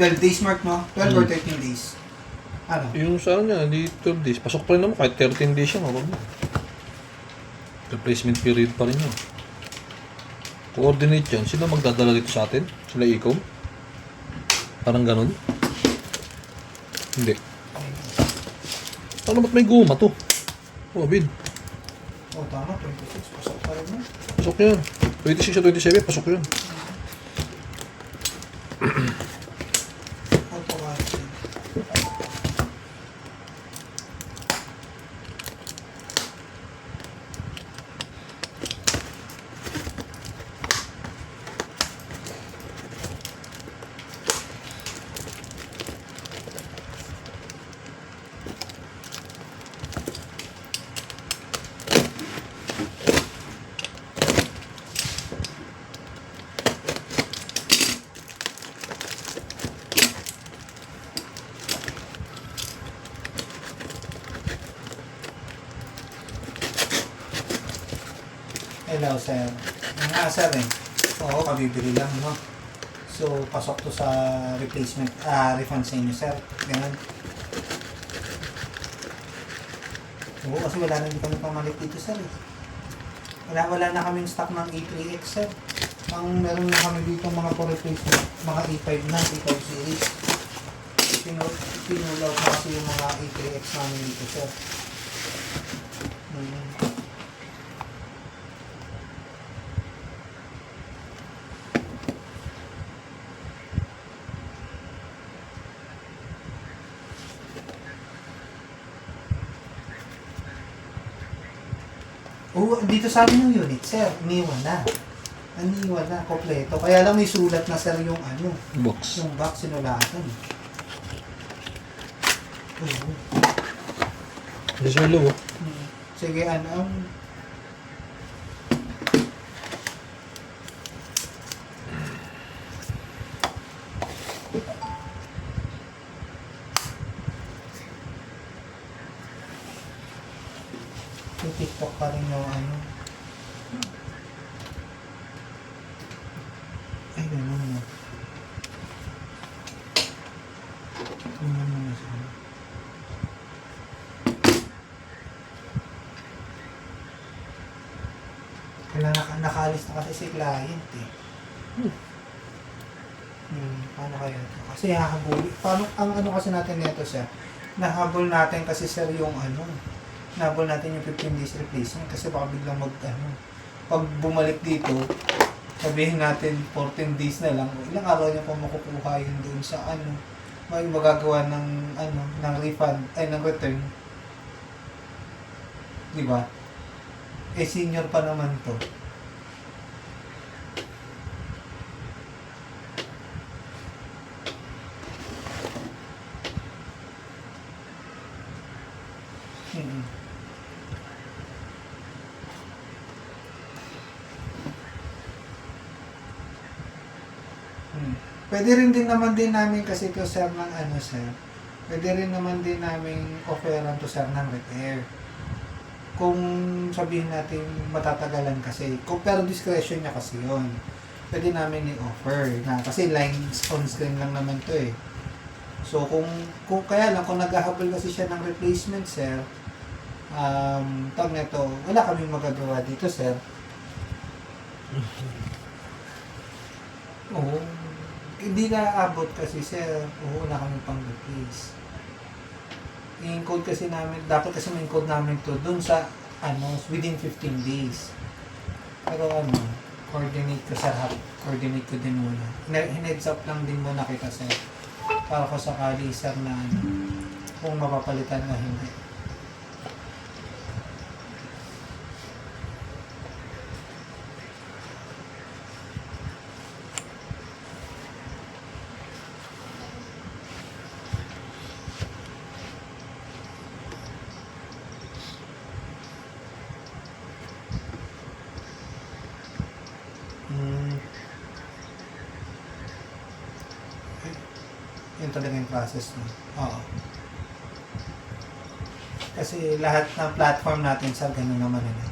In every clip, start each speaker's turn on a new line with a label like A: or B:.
A: 12 days mark, no? 12 or 13 days. Ano?
B: Yung sa ano niya, di 12 days. Pasok pa rin naman kahit 13 days siya. Wag na. Replacement period pa rin yun. Coordinate yan. Sino magdadala dito sa atin? Sila Ecom? Parang ganun? Hindi. Ano ba't may guma to? Oh, bid.
A: Oh, tama. 26. Pasok pa rin mo.
B: Pasok yan. 26 sa 27, pasok yan.
A: Auto warranty. Hello, sir. Nga, sir eh. Oo, kabibili lang, no? So, pasok to sa replacement, refund sa inyo, sir. Ganun. Oo, kasi wala na hindi kami pamalit dito, sir eh. Wala na kaming stock ng E3X, sir. Ang meron na kami dito mga po-replacement, mga E5 na, E5 series. Pinulaw ko kasi yung mga E3X namin dito, sir. Oo, dito sa amin yung unit, sir. Iniwan na. Iniwan na, kompleto. Kaya lang may sulat na, sir, yung ano.
B: Box.
A: Yung box, sinulatan. Oo.
B: This one low.
A: Sige, ano, yung TikTok pa rin yung ano. Ay, gano'n mo. Tingnan mo na siya. Kailangan nakaalis na kasi si client eh. Paano kaya ito? Kasi hahabol. Paano, ang ano kasi natin nito, sir? Nahabol natin kasi, sir, yung ano. Nahabol natin yung 15 days replacement kasi baka biglang pag bumalik dito, sabihin natin 14 days na lang, ilang araw niya pa makukuha yun doon sa ano, may magagawa ng ano, ng refund, ay ng return. Di ba? Eh, senior pa naman to. Pwede rin din naman din namin kasi to, sir, ng ano, sir. Pwede rin naman din namin offeran to, sir, ng repair. Kung sabihin natin matatagalan kasi, pero discretion niya kasi yun. Pwede namin i-offer na kasi lines on screen lang naman to eh. So kung kaya lang kung naghahabol kasi siya ng replacement, sir, tawag na to, wala kaming magagawa dito, sir. Oo. Hindi na abot kasi, sir. Oo, wala kami pang replace. I-encode kasi namin, dapat kasi ma-encode namin to dun sa, ano, within 15 days. Pero ano, coordinate ko, sir, coordinate ko din muna. Heads up lang din muna kita, sir. Para ko sakali, sir, na ano, kung mapapalitan o hindi. Yun talaga yung process mo. Oo. Kasi lahat ng platform natin, sir, ganun naman eh.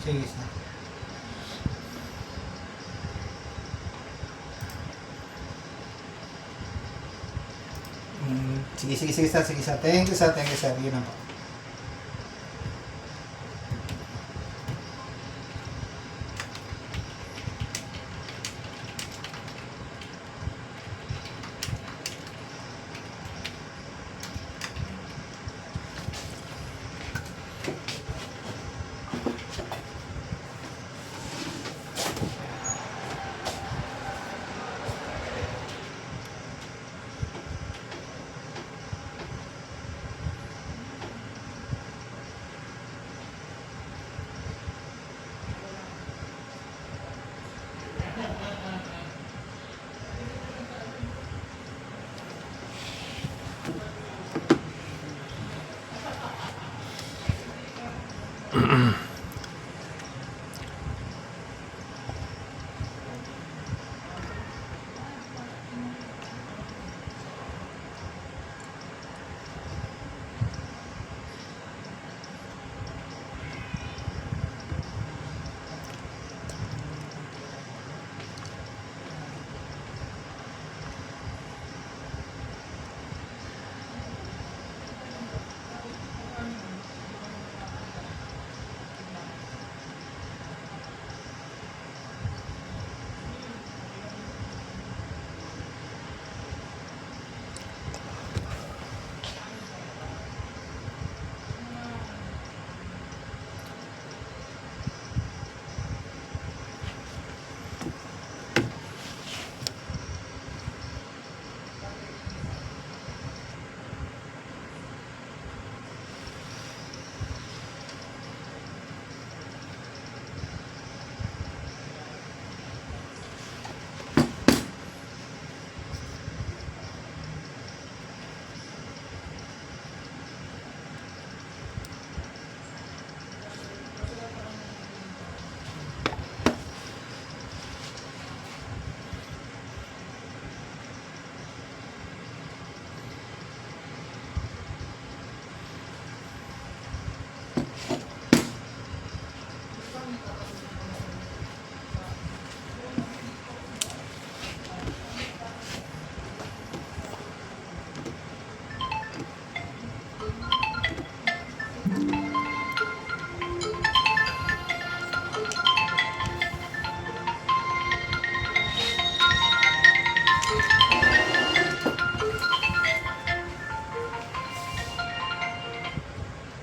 A: Sige, sir. Sige, sir. Sige, sir. Thank you, sir. Thank you, sir. Yun na po.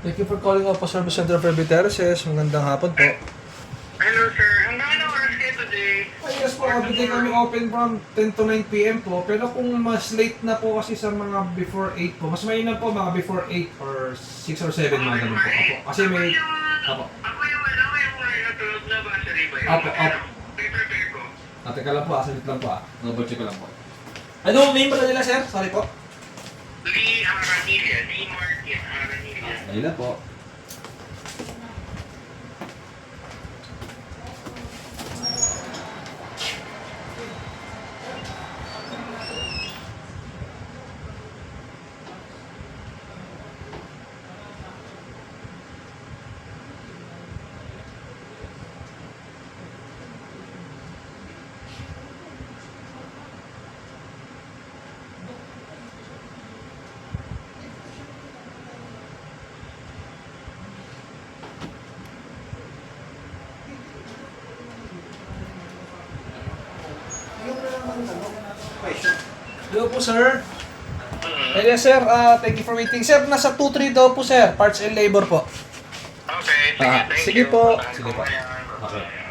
B: Thank you for calling Oppo Service Center of Services. Magandang hapon po.
C: Hello sir, hanggang anong oras kayo today?
B: Yes po, everyday kami open from 10 to 9 p.m. po. Pero kung mas late na po kasi sa mga before 8 po, mas mainam po mga before 8 or 6 or 7 mga ganun po. Opo. Kasi may... Apo.
C: Ako yung natulog na battery ba yun?
B: Apo.
C: Prepare ko.
B: Teka lang po, salit lang po Double check ko lang po. Ano name pala nila, sir? Sorry po.
C: Lee Aranilla, Lee Martin Aranilla.
B: Ayun na po. Hello po, sir. Yes, sir. Thank you for waiting. Sir, nasa 2-3 daw po, sir. Parts and labor po.
C: Okay,
B: Sige
C: thank
B: po.
C: you.
B: Sige po.
C: Ayan.
B: Okay.